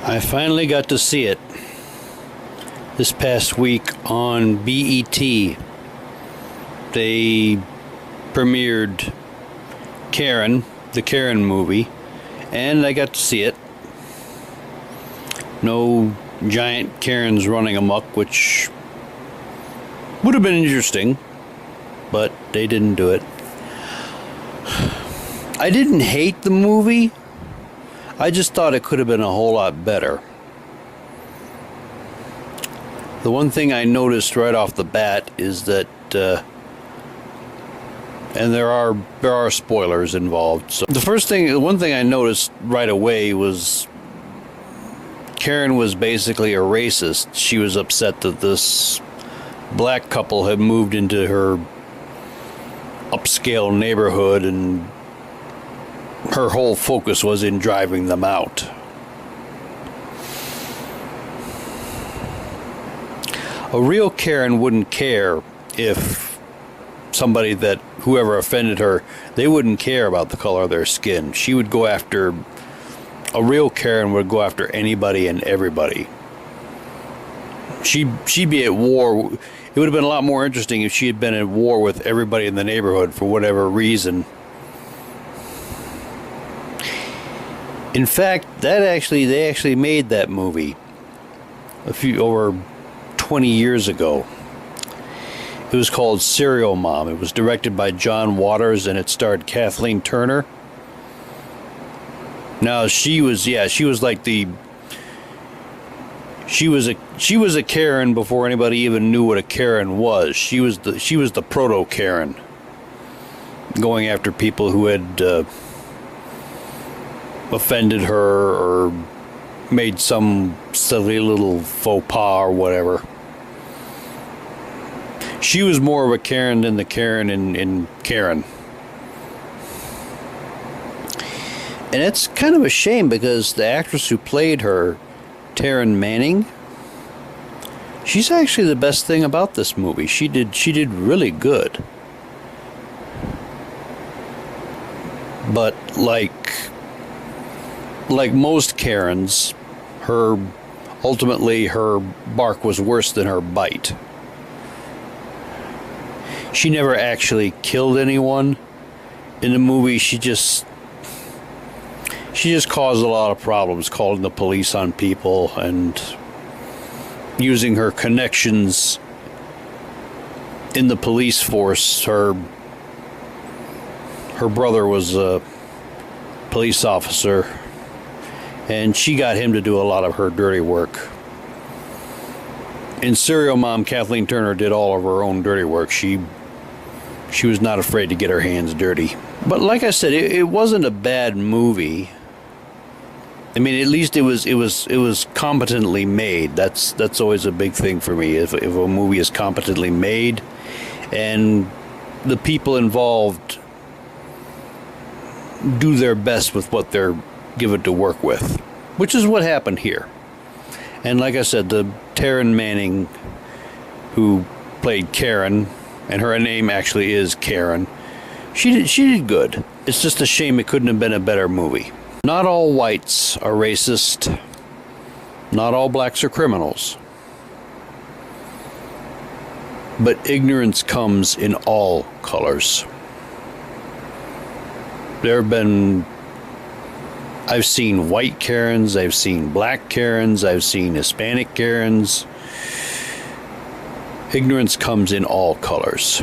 I finally got to see it this past week on BET. They premiered Karen, the Karen movie, and I got to see it. No giant Karens running amok, which would have been interesting, but they didn't do it. I didn't hate the movie. I just thought it could have been a whole lot better. The one thing I noticed right off the bat is that, and there are spoilers involved. So the one thing I noticed right away was Karen was basically a racist. She was upset that this black couple had moved into her upscale neighborhood, and her whole focus was in driving them out. A real Karen wouldn't care if whoever offended her, they wouldn't care about the color of their skin. She would go after, a real Karen would go after anybody and everybody. She'd be at war. It would have been a lot more interesting if she had been at war with everybody in the neighborhood for whatever reason. In fact, they actually made that movie over 20 years ago. It was called Serial Mom. It was directed by John Waters, and it starred Kathleen Turner. Now she was a Karen before anybody even knew what a Karen was. She was the proto Karen, going after people who had offended her or made some silly little faux pas or whatever. She was more of a Karen than the Karen in Karen. And it's kind of a shame because the actress who played her, Taryn Manning, she's actually the best thing about this movie. She did really good. But like most Karens, ultimately her bark was worse than her bite. She never actually killed anyone in the movie. She just caused a lot of problems, calling the police on people and using her connections in the police force. Her brother was a police officer, and she got him to do a lot of her dirty work. In Serial Mom, Kathleen Turner did all of her own dirty work. She was not afraid to get her hands dirty. But like I said, it wasn't a bad movie. I mean, at least it was competently made. That's always a big thing for me. If a movie is competently made, and the people involved do their best with what they're given to work with, which is what happened here. And like I said, the Taryn Manning, who played Karen, and her name actually is Karen, she did good. It's just a shame it couldn't have been a better movie. Not all whites are racist. Not all blacks are criminals. But ignorance comes in all colors. I've seen white Karens, I've seen black Karens, I've seen Hispanic Karens. Ignorance comes in all colors.